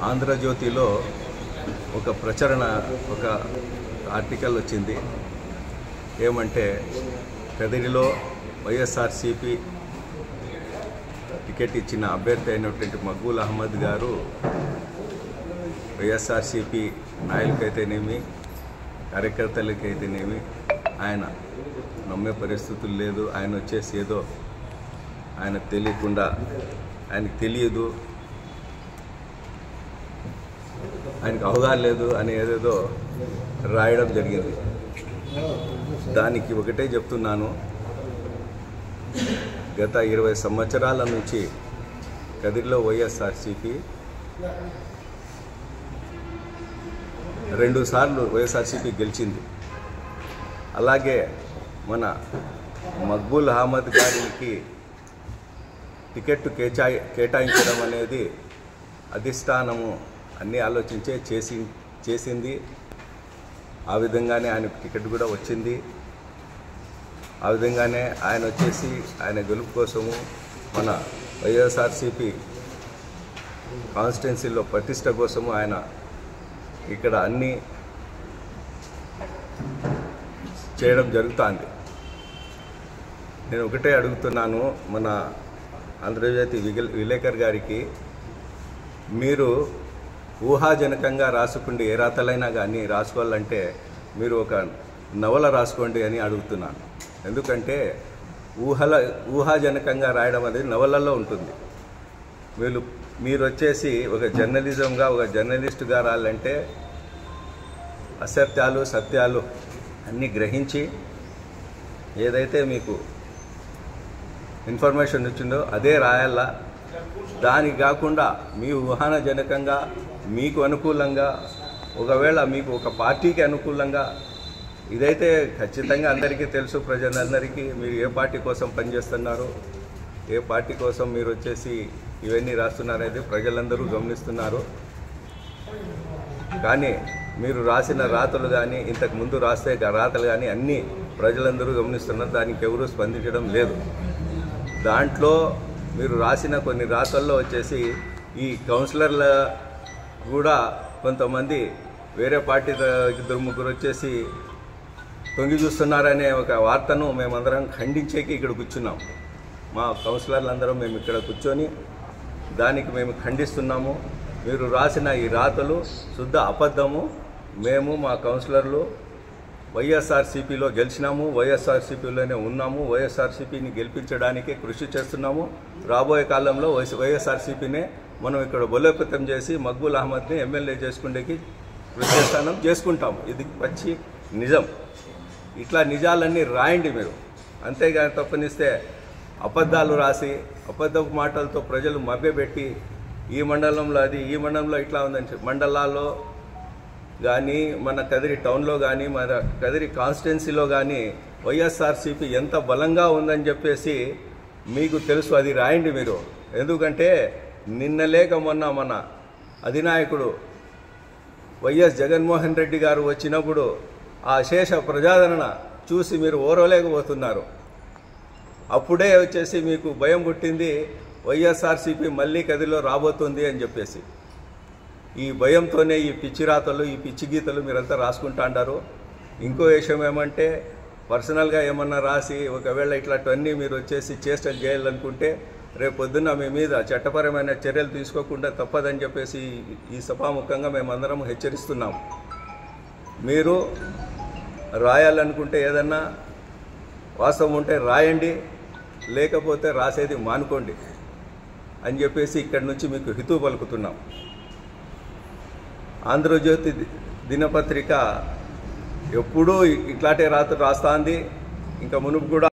ఆంధ్రజ్యోతిలో ఒక ప్రచురణ ఒక ఆర్టికల్ వచ్చింది. ఏమంటే కదిరిలో వైఎస్ఆర్సీపీ టికెట్ ఇచ్చిన అభ్యర్థి అయినటువంటి మక్బూల్ అహ్మద్ గారు వైఎస్ఆర్సీపీ నాయకులకైతేనేమి కార్యకర్తలకైతేనేమి ఆయన నమ్మే పరిస్థితులు లేదు. ఆయన వచ్చేసి ఏదో ఆయన తెలియకుండా ఆయనకు తెలియదు, ఆయనకు అవగాహన లేదు అని ఏదేదో రాయడం జరిగింది. దానికి ఒకటే చెప్తున్నాను, గత 20 సంవత్సరాల నుంచి కదిరిలో వైఎస్ఆర్సీపీ 2 సార్లు వైఎస్ఆర్సీపీ గెలిచింది. అలాగే మన మక్బూల్ అహ్మద్ గారికి టికెట్ కేటాయించడం అనేది అధిష్టానము అన్నీ ఆలోచించే చేసింది. ఆ విధంగానే ఆయనకు టికెట్ కూడా వచ్చింది. ఆ విధంగానే ఆయన వచ్చేసి ఆయన గెలుపు కోసము మన వైఎస్ఆర్సీపీ కాన్స్టిట్యున్సీలో ప్రతిష్ట కోసము ఆయన ఇక్కడ అన్నీ చేయడం జరుగుతుంది. నేను ఒకటే అడుగుతున్నాను మన ఆంధ్రజ్యోతి విలేకర్ గారికి, మీరు ఊహాజనకంగా రాసుకుండి ఏ రాతలైనా కానీ రాసుకోవాలంటే మీరు ఒక నవల రాసుకోండి అని అడుగుతున్నాను. ఎందుకంటే ఊహాజనకంగా రాయడం అనేది నవలల్లో ఉంటుంది. మీరు వచ్చేసి ఒక జర్నలిజంగా ఒక జర్నలిస్టుగా రాయాలంటే అసత్యాలు సత్యాలు అన్నీ గ్రహించి ఏదైతే మీకు ఇన్ఫర్మేషన్ వచ్చిందో అదే రాయాలా. దానికి కాకుండా మీ ఊహాజనకంగా మీకు అనుకూలంగా, ఒకవేళ మీకు ఒక పార్టీకి అనుకూలంగా, ఇదైతే ఖచ్చితంగా అందరికీ తెలుసు, ప్రజలందరికీ మీరు ఏ పార్టీ కోసం పనిచేస్తున్నారు, ఏ పార్టీ కోసం మీరు వచ్చేసి ఇవన్నీ రాస్తున్నారనేది ప్రజలందరూ గమనిస్తున్నారు. కానీ మీరు రాసిన రాతలు కానీ ఇంతకుముందు రాస్తే రాతలు కానీ అన్నీ ప్రజలందరూ గమనిస్తున్నారు. దానికి ఎవరూ స్పందించడం లేదు. దాంట్లో మీరు రాసిన కొన్ని రాతల్లో వచ్చేసి ఈ కౌన్సిలర్ల కూడా కొంతమంది వేరే పార్టీ 2-3 వచ్చేసి తొంగి చూస్తున్నారనే ఒక వార్తను మేమందరం ఖండించేకి ఇక్కడ కూర్చున్నాం. మా కౌన్సిలర్లందరం మేము ఇక్కడ కూర్చొని దానికి మేము ఖండిస్తున్నాము. మీరు రాసిన ఈ రాతలు శుద్ధ అబద్ధము. మేము మా కౌన్సిలర్లు వైఎస్ఆర్సీపీలో గెలిచినాము, వైఎస్ఆర్సీపీలోనే ఉన్నాము, వైఎస్ఆర్సీపీని గెలిపించడానికి కృషి చేస్తున్నాము. రాబోయే కాలంలో వైఎస్ఆర్సీపీనే మనం ఇక్కడ బలోపేతం చేసి మక్బూల్ అహ్మద్ని ఎమ్మెల్యే చేసుకునేకి కృషి చేసుకుంటాము. ఇది పచ్చి నిజం. ఇట్లా నిజాలన్నీ రాయండి మీరు, అంతేగాని తప్పనిస్తే అబద్ధాలు రాసి అబద్ధపు మాటలతో ప్రజలు మభ్యపెట్టి ఈ మండలంలో అది, ఈ మండలంలో ఇట్లా ఉందని మండలాల్లో కానీ మన కదిరి టౌన్లో కానీ మన కదిరి కాన్స్టిట్యున్సీలో కానీ వైఎస్ఆర్సీపీ ఎంత బలంగా ఉందని చెప్పేసి మీకు తెలుసు, అది రాయండి మీరు. ఎందుకంటే నిన్న లేక మొన్న మన అధినాయకుడు వైఎస్ జగన్మోహన్ రెడ్డి గారు వచ్చినప్పుడు ఆ శేష ప్రజాదరణ చూసి మీరు ఓరవలేకపోతున్నారు. అప్పుడే వచ్చేసి మీకు భయం పుట్టింది, వైఎస్ఆర్సీపీ మళ్ళీ కదిలో రాబోతుంది అని చెప్పేసి. ఈ భయంతోనే ఈ పిచ్చి రాతలు, ఈ పిచ్చి గీతలు మీరంతా రాసుకుంటా అంటారు. ఇంకో విషయం ఏమంటే పర్సనల్గా ఏమన్నా రాసి ఒకవేళ ఇట్లాంటివన్నీ మీరు వచ్చేసి చేష్టలు చేయాలనుకుంటే రేపు పొద్దున్న మీ మీద చట్టపరమైన చర్యలు తీసుకోకుండా తప్పదని చెప్పేసి ఈ సభాముఖంగా మేమందరం హెచ్చరిస్తున్నాం. మీరు రాయాలనుకుంటే ఏదన్నా వాస్తవం ఉంటే రాయండి, లేకపోతే రాసేది మానుకోండి అని చెప్పేసి ఇక్కడి నుంచి మీకు హితవు పలుకుతున్నాం. ఆంధ్రజ్యోతి దినపత్రిక ఎప్పుడూ ఇట్లాంటి రాత్రి రాస్తుంది. ఇంకా మునుపు కూడా